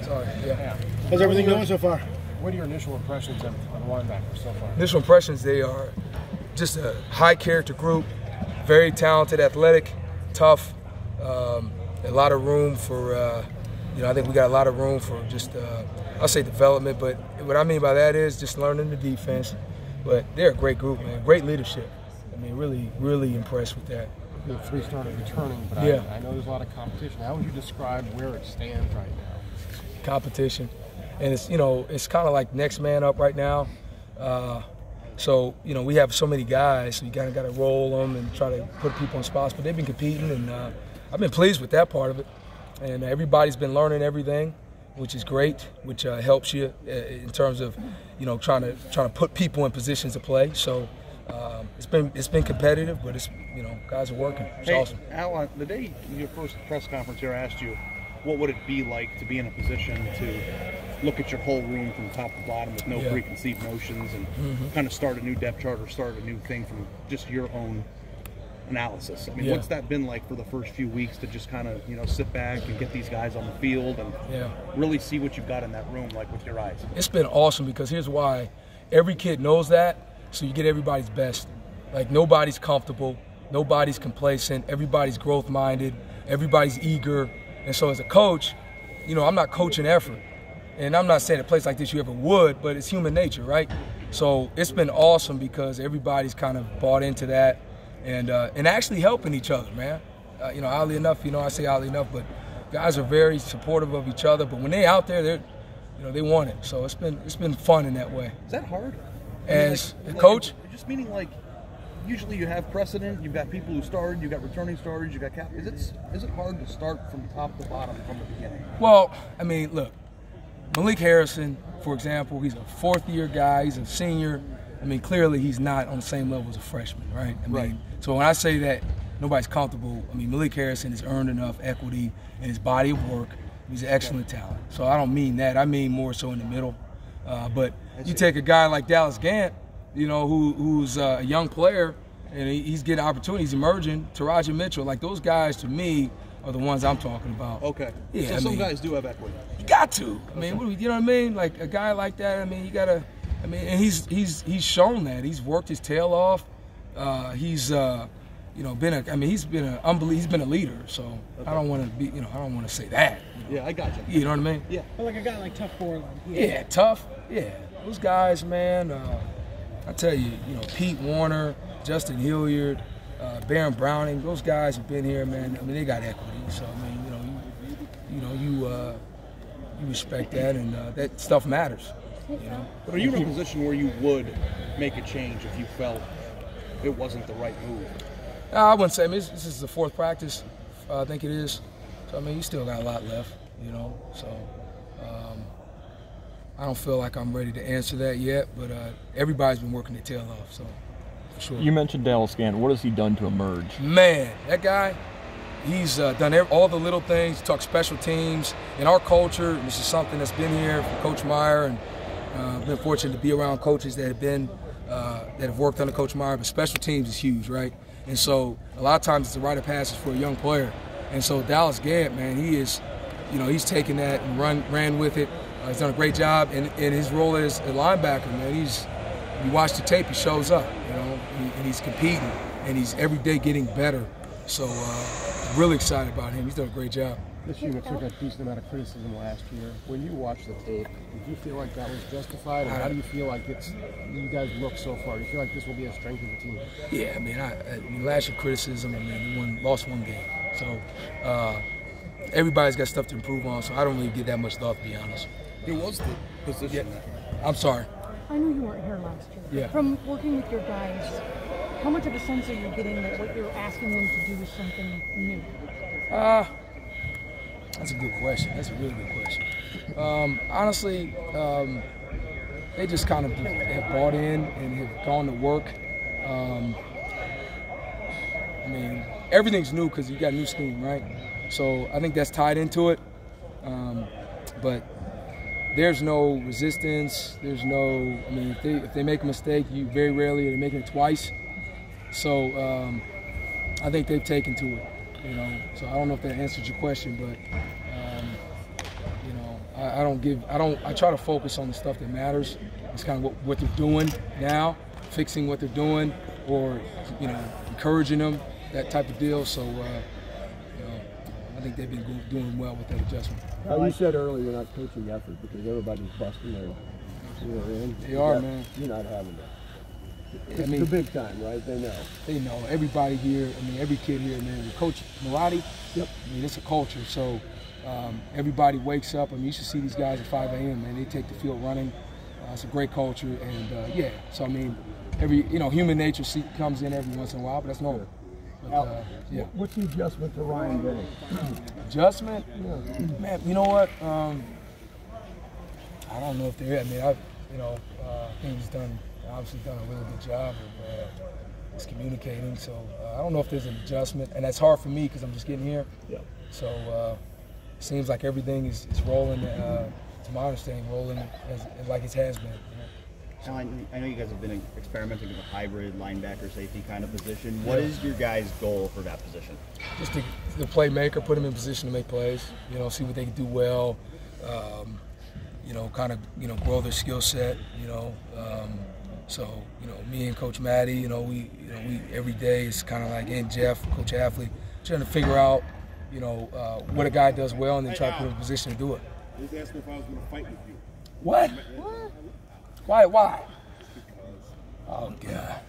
Sorry. Yeah. How's everything going so far? What are your initial impressions of the linebackers so far? Initial impressions, they are just a high-character group, very talented, athletic, tough, a lot of room for, I think we got a lot of room for just, I'll say development, but what I mean by that is just learning the defense. But they're a great group, man, great leadership. I mean, really, really impressed with that. You have 3 starters returning, but yeah. I know there's a lot of competition. How would you describe where it stands right now? Competition. And it's, it's kind of like next man up right now. So, we have so many guys, so you kind of got to roll them and try to put people in spots. But they've been competing, and I've been pleased with that part of it. And everybody's been learning everything, which is great, which helps you in terms of, trying to put people in positions to play. So it's been competitive, but it's, guys are working. It's awesome. Al, the day in your first press conference here, I asked you, what would it be like to be in a position to look at your whole room from top to bottom with no preconceived notions and kind of start a new depth chart or start a new thing from just your own analysis? I mean, what's that been like for the first few weeks to just kind of, sit back and get these guys on the field and really see what you've got in that room, like with your eyes? It's been awesome because here's why. Every kid knows that, so you get everybody's best. Like, nobody's comfortable, nobody's complacent, everybody's growth-minded, everybody's eager. And so as a coach, I'm not coaching effort. And I'm not saying a place like this you ever would, but it's human nature, right? So it's been awesome because everybody's kind of bought into that and actually helping each other, man. Oddly enough, I say oddly enough, but guys are very supportive of each other. But when they're out there, they want it. So it's been fun in that way. Is that hard? As a coach? Just meaning like, usually you have precedent, you've got people who started, you've got returning starters, you've got captains. Is it hard to start from top to bottom from the beginning? Well, I mean, look, Malik Harrison, for example, he's a 4th-year guy, he's a senior. I mean, clearly he's not on the same level as a freshman, right? I mean, so when I say that nobody's comfortable, I mean, Malik Harrison has earned enough equity in his body of work. He's an excellent talent. So I don't mean that. I mean more so in the middle. But you take a guy like Dallas Gant, who's a young player, and he's getting opportunities, emerging. Taraji Mitchell, like those guys, to me, are the ones I'm talking about. Okay. Yeah, so some guys do have equity. You got to. I mean, you know what I mean? Like a guy like that. I mean, you gotta. I mean, and he's shown that. He's worked his tail off. He's been a. I mean, he's been a leader. So I don't want to be. I don't want to say that. Yeah, I got you. You know what I mean? Yeah. But like a guy like Tough Borland. Yeah, tough. Yeah, those guys, man. I tell you, Pete Warner, Justin Hilliard, Baron Browning, those guys have been here, man. I mean, they got equity. So I mean, you respect that, and that stuff matters. But are you in a position where you would make a change if you felt it wasn't the right move? I wouldn't say. I mean, this is the 4th practice. I think it is. So I mean, you still got a lot left. So I don't feel like I'm ready to answer that yet. But everybody's been working their tail off. So for sure. You mentioned Dallas Gant. What has he done to emerge? Man, that guy. He's done all the little things. He talks special teams. In our culture, this is something that's been here from Coach Meyer, and I've been fortunate to be around coaches that have worked under Coach Meyer. But special teams is huge, right? And so a lot of times it's a rite of passage for a young player. And so Dallas Gant, man, he is, he's taken that and ran with it. He's done a great job in his role as a linebacker, man. You watch the tape, he shows up, and he's competing, and he's every day getting better. So I'm really excited about him. He's done a great job. This unit took a decent amount of criticism last year. When you watched the tape, did you feel like that was justified, or how do you feel like you guys look so far? Do you feel like this will be a strength of the team? Yeah, I mean, last year criticism, we lost 1 game. So everybody's got stuff to improve on, so I don't really give that much thought, to be honest. It was the position. Yeah. I'm sorry. I know you weren't here last year. Yeah. From working with your guys, how much of a sense are you getting that what you're asking them to do is something new? That's a good question. That's a really good question. Honestly, they just kind of have bought in and have gone to work. I mean, everything's new because you got a new scheme, right? So I think that's tied into it. But there's no resistance. There's no. I mean, if they make a mistake, you very rarely are making it twice. So I think they've taken to it. So I don't know if that answers your question, but I try to focus on the stuff that matters. It's kind of what they're doing now, fixing what they're doing, or encouraging them, that type of deal. So I think they've been doing well with that adjustment. You said earlier you're not coaching effort because everybody's busting their in. They are, man. You're not having that. It's I mean, the big time, right? They know. They know. Everybody here, every kid here, man. Coach Malati, yep. It's a culture. So everybody wakes up. You should see these guys at 5 a.m., man. They take the field running. It's a great culture. And, so, every, human nature comes in every once in a while, but that's normal. But, What's the adjustment to Ryan Benning? Adjustment? Yeah. Man, you know what? I don't know if they're, I think he's obviously done a really good job of his communicating. So I don't know if there's an adjustment, and that's hard for me because I'm just getting here. Yeah. So it seems like everything is rolling. To my understanding, rolling like it has been. Now, I know you guys have been experimenting with a hybrid linebacker safety kind of position. What is your guys' goal for that position? Just the playmaker, put them in position to make plays. See what they can do well. Kind of grow their skill set. So me and Coach Matty, we every day is kind of like, and Jeff, Coach Affley, trying to figure out what a guy does well and then try to put him in a position to do it. He's asking if I was going to fight with you. What? Why? Oh, God.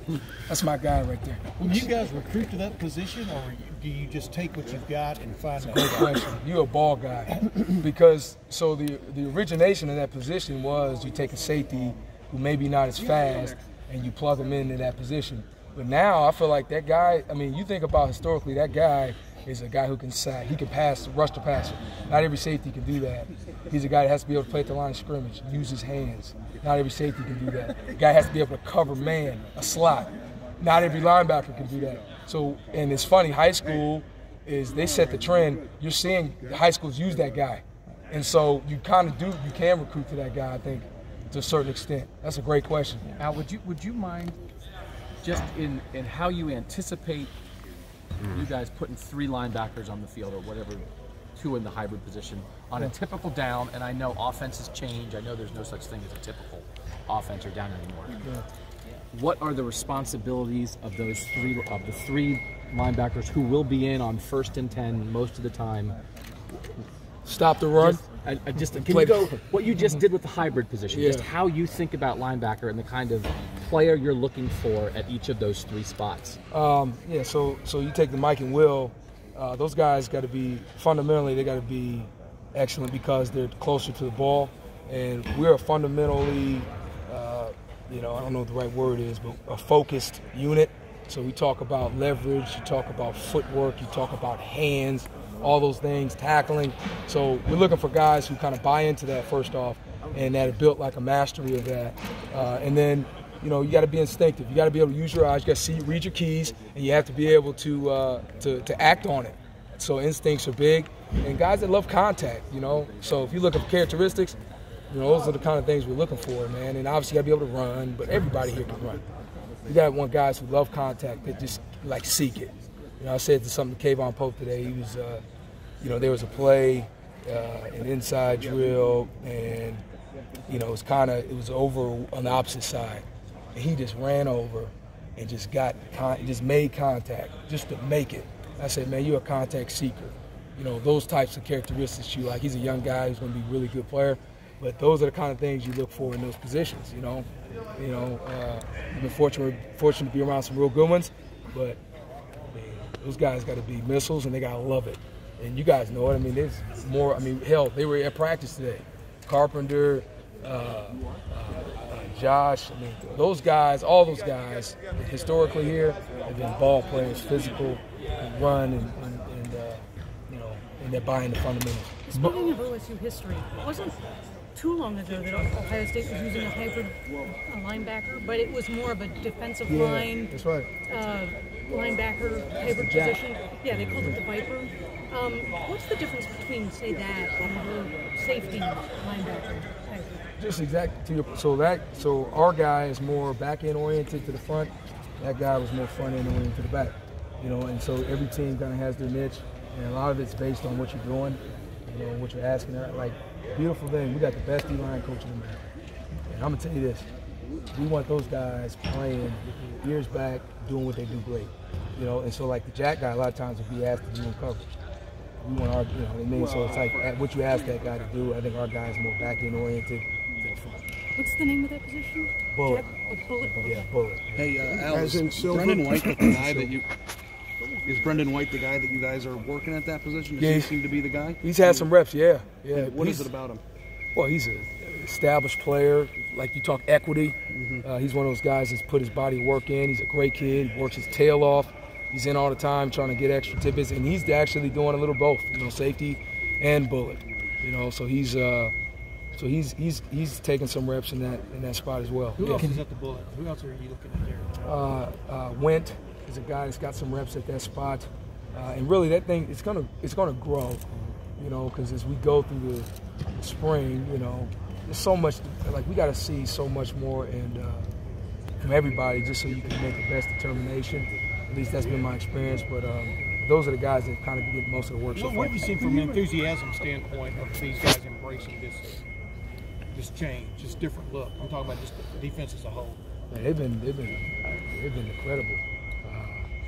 That's my guy right there. Will you guys recruit to that position, or do you just take what you've got and find a great question? You're a ball guy. Because, the origination of that position was you take a safety who maybe not as fast and you plug him into that position. But now I feel like that guy, you think about historically, that guy is a guy who can sack. He can pass, rush the passer. Not every safety can do that. He's a guy that has to be able to play at the line of scrimmage, use his hands. Not every safety can do that. The guy has to be able to cover man, a slot. Not every linebacker can do that. So, and it's funny, high school they set the trend. You're seeing the high schools use that guy. And so you can recruit to that guy, I think, to a certain extent. That's a great question. Al, would you mind just in how you anticipate you guys putting 3 linebackers on the field or whatever, 2 in the hybrid position on a typical down? And I know offenses change. I know there's no such thing as a typical offense or down anymore. Yeah. What are the responsibilities of the 3 linebackers who will be in on 1st and 10 most of the time? Stop the run. Can you go what you just did with the hybrid position? Yeah. Just how you think about linebacker and the kind of player you're looking for at each of those 3 spots. So you take the Mike and Will. Those guys got to be fundamentally. They got to be excellent because they're closer to the ball, and we're a fundamentally, I don't know what the right word is, but a focused unit. So we talk about leverage, you talk about footwork, you talk about hands, all those things, tackling. So we're looking for guys who kind of buy into that first off, and that are built like a mastery of that. And then, you got to be instinctive. You got to be able to use your eyes. You got to read your keys, and you have to be able to act on it. So instincts are big, and guys that love contact. So if you look at characteristics, those are the kind of things we're looking for, man. And obviously you got to be able to run, but everybody here can run. You got guys who love contact that just seek it. I said something to Kayvon Pope today. He was, there was a play, an inside drill, and it was over on the opposite side, and he just ran over and just made contact just to make it. I said, man, you're a contact seeker. Those types of characteristics you like. He's a young guy who's going to be a really good player, but those are the kind of things you look for in those positions. We've been fortunate to be around some real good ones, but those guys got to be missiles, and they got to love it. And you guys know it. There's more. Hell, they were at practice today. Carpenter, Josh. Those guys, all those guys, historically here, have been ball players, physical, and run, and they're buying the fundamentals. Speaking of OSU history, it wasn't too long ago that Ohio State was using a hybrid linebacker, but it was more of a defensive line. That's right. Linebacker hybrid position. Yeah, they called it the Viper. What's the difference between, say, that and the safety linebacker? Just exactly. So our guy is more back end oriented to the front. That guy was more front end oriented to the back. And so every team kind of has their niche, and a lot of it's based on what you're doing, what you're asking. Like beautiful thing. We got the best D-line coach in America. And I'm going to tell you this. We want those guys playing with their ears back, doing what they do great. You know, and so like the jack guy, a lot of times will be asked to do in coverage. We want our, you know what I mean? So it's like what you ask that guy to do, I think our guy is more back-end oriented to the front. What's the name of that position? Bullet. Bullet? Yeah, bullet. Hey, Al, is Brendan White the guy that you... Is Brendan White the guy that you guys are working at that position? Does he seem to be the guy? He's had some reps, yeah. What is it about him? Well, he's an established player. Like you talk equity. He's one of those guys that's put his body work in. He's a great kid. He works his tail off. He's in all the time trying to get extra tidbits, and he's actually doing a little both, you know, safety and bullet. You know, so he's taking some reps in that spot as well. Who else is at the bullet? Who else are you looking at there? Went is a guy that's got some reps at that spot, and really that thing it's gonna grow, you know, because as we go through the spring, you know, there's so much like we got to see so much more and from everybody just so you can make the best determination. At least that's been my experience, but those are the guys that kind of get most of the work so far. What have you seen from an enthusiasm standpoint of these guys embracing this change, this different look? I'm talking about just the defense as a whole. Man, they've been incredible,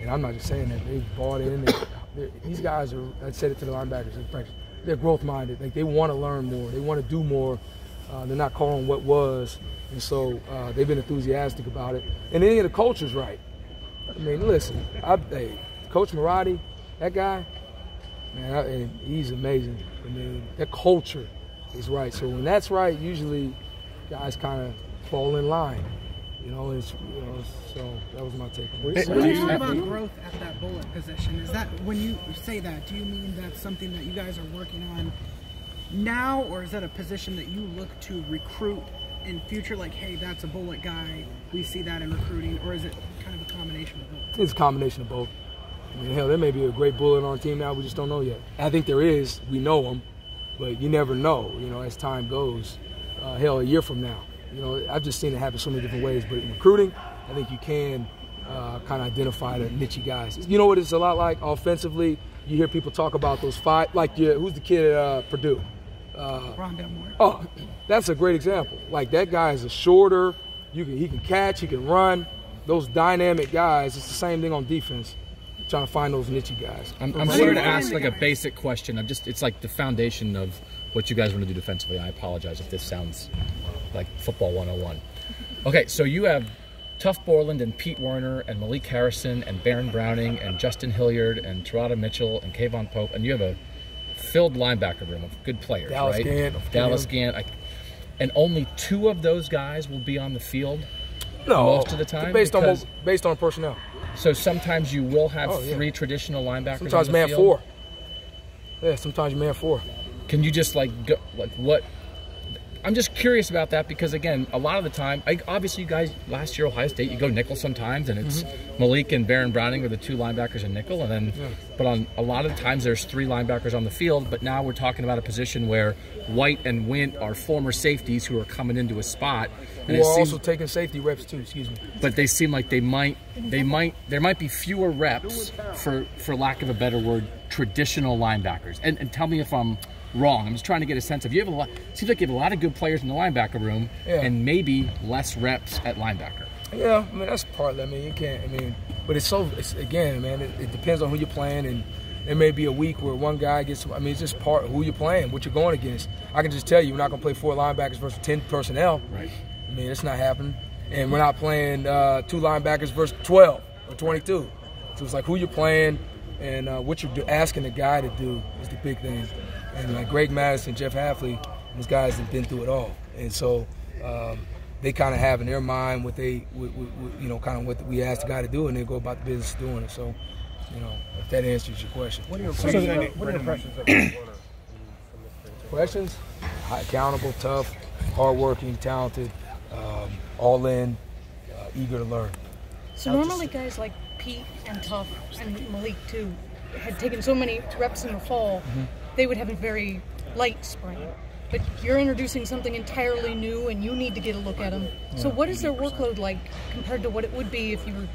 and I'm not just saying that. They've bought in. These guys are. I said it to the linebackers in practice. They're growth minded. Like they want to learn more. They want to do more. They're not calling what was, and so they've been enthusiastic about it. And then the culture's right. I mean, listen, Coach Marotti, that guy, man, he's amazing. I mean, that culture is right. So when that's right, usually guys kind of fall in line. You know, so that was my take on it. When you talk about growth at that bullet position, is that, when you say that, do you mean that's something that you guys are working on now, or is that a position that you look to recruit in future, like, hey, that's a bullet guy, we see that in recruiting, or is it kind of a combination of both? It's a combination of both. I mean, hell, there may be a great bullet on our team now, we just don't know yet. I think there is, we know him, but you never know, you know, as time goes. Hell, a year from now. You know, I've just seen it happen so many different ways, but in recruiting, I think you can kind of identify the niche guys. You know what it's a lot like offensively? You hear people talk about those five, like who's the kid at Purdue? Rondell Moore. Oh, that's a great example. Like that guy is a shorter, he can catch, he can run. Those dynamic guys, it's the same thing on defense. Trying to find those niche guys. I'm sorry to ask like a basic question. It's like the foundation of what you guys want to do defensively. I apologize if this sounds like football 101. Okay, so you have Tuff Borland and Pete Werner and Malik Harrison and Baron Browning and Justin Hilliard and Terada Mitchell and Kayvon Pope, and you have a filled linebacker room of good players, Dallas right? Gant. Dallas Gant. And only 2 of those guys will be on the field most of the time? Based on personnel. So sometimes you will have 3 traditional linebackers sometimes on the man field? 4. Yeah, sometimes man 4. Can you just like what? I'm just curious about that because again, a lot of the time, obviously you guys last year Ohio State, you go nickel sometimes, and it's Malik and Baron Browning are the 2 linebackers in nickel, and then but on a lot of the times there's 3 linebackers on the field. But now we're talking about a position where White and Wint are former safeties who are coming into a spot, and who are also taking safety reps too. Excuse me. But they seem like there might be fewer reps, for lack of a better word, traditional linebackers. And tell me if I'm wrong. I'm just trying to get a sense of, seems like you have a lot of good players in the linebacker room, and maybe less reps at linebacker. Yeah, I mean that's partly. I mean you can't. I mean, but it's again, man. It depends on who you're playing, and there may be a week where one guy gets. I mean, it's just part of who you're playing, what you're going against. I can just tell you, we're not going to play 4 linebackers versus 10 personnel. Right. I mean, it's not happening, and we're not playing 2 linebackers versus 12 or 22. So it's like who you're playing, and what you're asking the guy to do is the big thing. And like Greg Madison, Jeff Hafley, those guys have been through it all, and so they kind of have in their mind what they, kind of what we asked the guy to do, and they go about the business of doing it. So, if that answers your question. What are your impressions of Warner? Questions? Accountable, tough, hardworking, talented, all in, eager to learn. So normally guys like Pete and Tuff and Malik too had taken so many reps in the fall, they would have a very light spring. But you're introducing something entirely new, and you need to get a look at them. So what is their workload like compared to what it would be if you were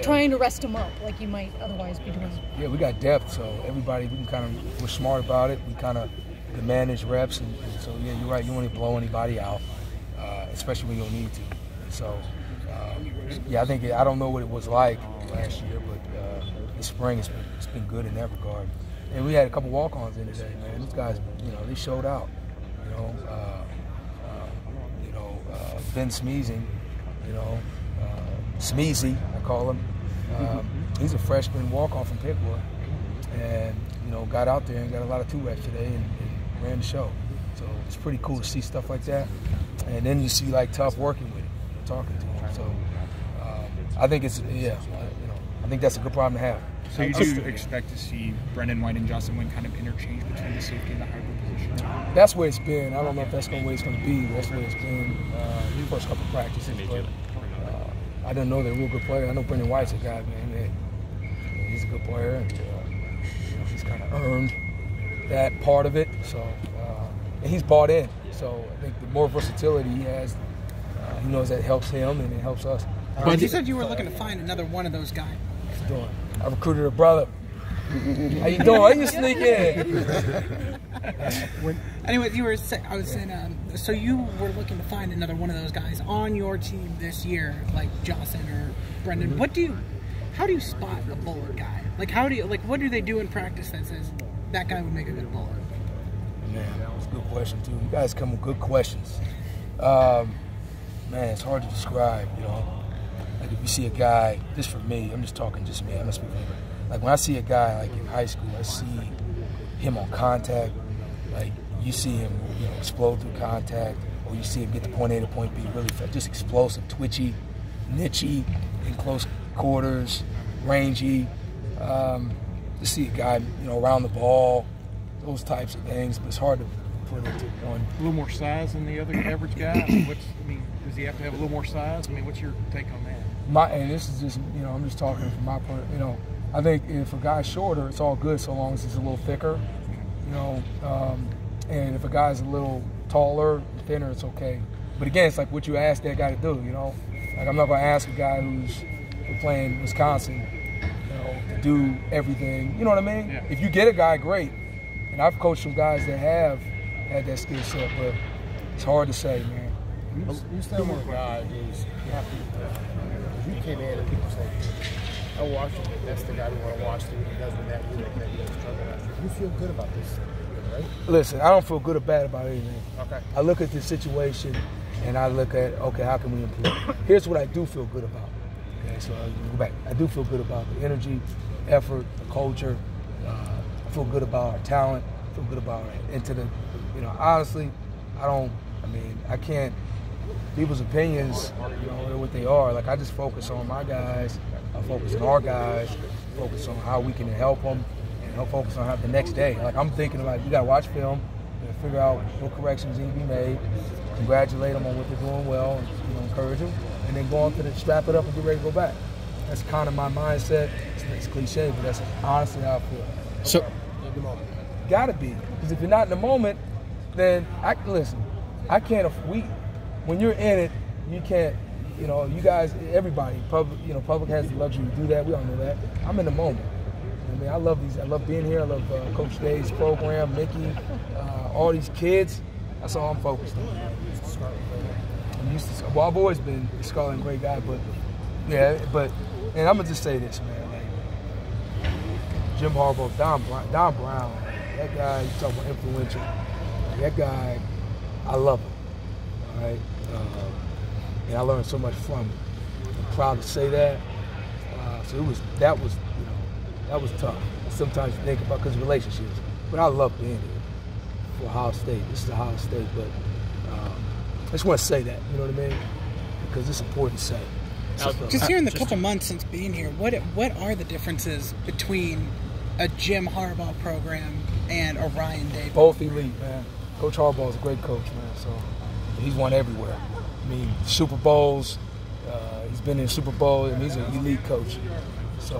trying to rest them up like you might otherwise be doing? Yeah, we got depth, so everybody, we're smart about it. We kind of to manage reps, and so yeah, you're right. You don't want to blow anybody out, especially when you don't need to. So yeah, I don't know what it was like last year, but this spring it's been good in that regard. And we had a couple walk-ons in today, man. These guys, they showed out. Ben Smeezing, Smeezy, I call him. He's a freshman walk-on from Pickwa, and got out there and got a lot of 2 reps today and ran the show. So it's pretty cool to see stuff like that. And then you see Tough working with him, talking to him. So I think I think that's a good problem to have. So you do expect to see Brendan White and Justin Wynn kind of interchange between the safety and the hybrid position? That's where it's been. I don't know if that's the way it's going to be. That's where it's been the first couple of practices. But I didn't know they're a real good player. I know Brendan White's a guy, man. He's a good player, and he's kind of earned that part of it. So and he's bought in. So I think the more versatility he has, he knows that helps him and it helps us. But you said you were looking to find another one of those guys. I recruited a brother. How you doing? How you sneak in? Anyway, I was saying, so you were looking to find another one of those guys on your team this year, like Jocelyn or Brendan. How do you spot a bowler guy? What do they do in practice that says that guy would make a good bowler? Man, that was a good question too. You guys come with good questions. Man, it's hard to describe, Like if you see a guy, just for me, I'm just talking just me, I'm not speaking for anybody. Like when I see a guy in high school, I see him on contact, you see him, explode through contact, or you see him get to point A to point B really fast, just explosive, twitchy, nichey, in close quarters, rangy. You see a guy, around the ball, those types of things, but it's hard to put into one. A little more size than the other average guy? Does he have to have a little more size? What's your take on that? And this is just, I'm just talking from my point, I think if a guy's shorter, it's all good so long as he's a little thicker, and if a guy's a little taller, thinner, it's okay. But again, it's like what you ask that guy to do, I'm not going to ask a guy who's playing Wisconsin, to do everything, you know what I mean? Yeah. If you get a guy, great. And I've coached some guys that have had that skill set, but it's hard to say, man. You still want a guy who's happy if you came in and people say, I watched him, that's the guy we want to watch, see what he does with that unit that he doesn't struggle at. You feel good about this, right? Listen, I don't feel good or bad about anything. Okay. I look at the situation and I look at, okay, how can we improve? Here's what I do feel good about. Okay, so I'll go back. I do feel good about the energy, effort, the culture. I feel good about our talent. I feel good about it. Honestly, I can't, people's opinions, are what they are. I just focus on my guys. I focus on our guys. Focus on how we can help them, and I'll focus on how the next day. I'm thinking about, you got to watch film and figure out what corrections need to be made, congratulate them on what they're doing well, and encourage them, and then go on to strap it up and get ready to go back. That's kind of my mindset. It's cliche, but that's honestly how I feel. So, in the moment. Gotta be, because if you're not in the moment, then I can't. When you're in it, you can't. You guys, everybody, public has the luxury to do that. We all know that. I'm in the moment. I love these. I love being here. I love Coach Day's program, Mickey, all these kids. That's all I'm focused on. I've always been a Scarlet and Gray guy, but and I'm gonna just say this, man. Jim Harbaugh, Don Brown, that guy. You talk about influential. That guy, I love him. All right. And I learned so much from him. I'm proud to say that. So that was tough. Sometimes you think about because of relationships, but I love being here for Ohio State. This is Ohio State, but I just want to say that, you know what I mean? Because it's important to say. Just here in the couple months since being here, what are the differences between a Jim Harbaugh program and a Ryan Day? Both elite, man. Coach Harbaugh is a great coach, man. So he's won everywhere. Super Bowls. He's been in Super Bowl. He's an elite coach. So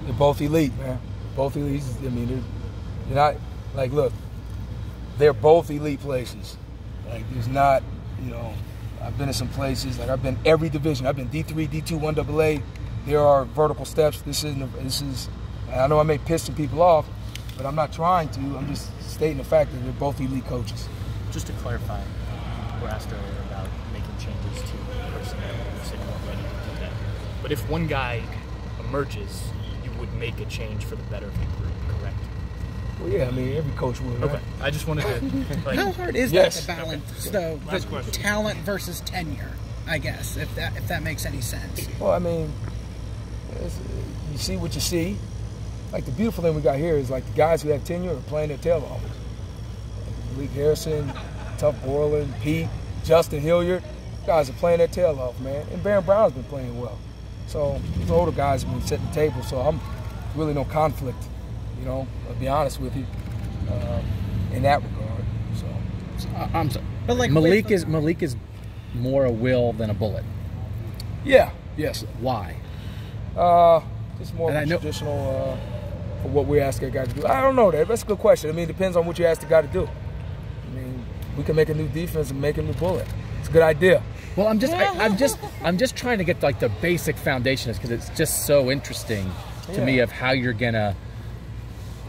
they're both elite, man. Both elite. They're not look. They're both elite places. There's not, I've been in some places. I've been every division. I've been D3, D2, 1AA. There are vertical steps. This is. I know I may piss some people off, But I'm not trying to. I'm just stating the fact that they're both elite coaches. Just to clarify, you were asked earlier about making changes to personnel. You said you weren't ready to do that. But if one guy emerges, you would make a change for the better of the group, correct? Well, yeah, I mean, every coach would. Right? Okay, I just wanted to. Like, how hard is that to balance the talent versus tenure? I guess if that makes any sense. Well, I mean, you see what you see. Like the beautiful thing we got here is like the guys who have tenure are playing their tail off. Malik Harrison, Tough Borland, Pete, Justin Hilliard, guys are playing their tail off, man. And Baron Brown's been playing well. So these older guys have been setting the table. So I'm really no conflict, you know. I'll be honest with you in that regard. So I'm sorry. But like Malik is more a will than a bullet. Yeah. Yes. Why? Just more of a traditional for what we ask a guy to do. I don't know that. That's a good question. I mean, it depends on what you ask the guy to do. I mean, we can make a new defense and make a new bullet. It's a good idea. Well, I'm just trying to get like the basic foundation, because it's just so interesting to me of how you're gonna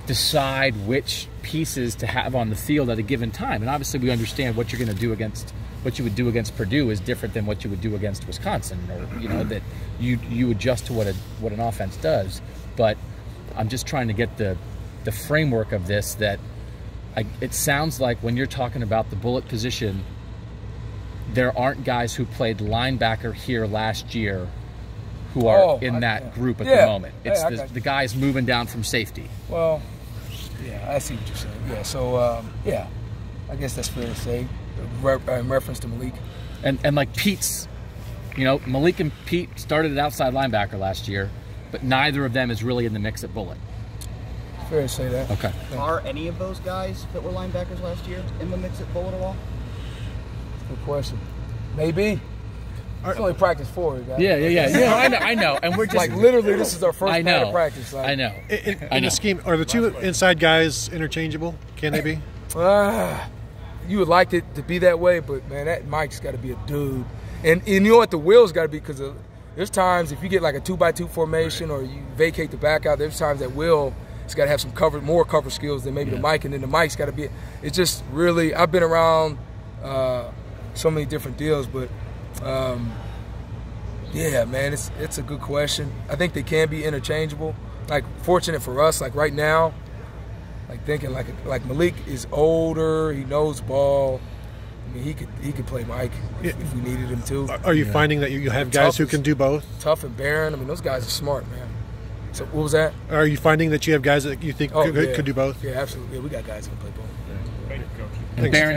decide which pieces to have on the field at a given time. And obviously, we understand what you're going to do against. What you would do against Purdue is different than what you would do against Wisconsin, or you know that you adjust to what an offense does. But I'm just trying to get the framework of this. That it sounds like when you're talking about the bullet position, there aren't guys who played linebacker here last year who are in that group at the moment. It's the guys moving down from safety. Well, yeah, I see what you're saying. Yeah, so yeah, I guess that's fair to say. In reference to Malik. And like Pete's, you know, Malik and Pete started at outside linebacker last year, but neither of them is really in the mix at bullet. Fair to say that. Okay. Are any of those guys that were linebackers last year in the mix at bullet at all? Good question. Maybe. It's only practice 4, guys. Yeah. I know. And we're just like literally, this is our first night of practice. Like, I know. In the scheme, are the two inside guys interchangeable? Can they be? You would like it to be that way, but man, that Mike's got to be a dude. And you know what, the will's got to be, because there's times if you get like a 2-by-2 formation or you vacate the back out, there's times that Will has got to have some more cover skills than maybe the Mike, and then the Mike's got to be. It's just really, I've been around so many different deals, but yeah, man, it's a good question. I think they can be interchangeable. Like fortunate for us, like right now. Like thinking like Malik is older, he knows ball. I mean, he could play Mike if we needed him to. Are you finding that you have guys who can do both? Tough and Barron. I mean, those guys are smart, man. So what was that? Are you finding that you have guys that you think could do both? Yeah, absolutely. Yeah, we got guys who can play both. And Barron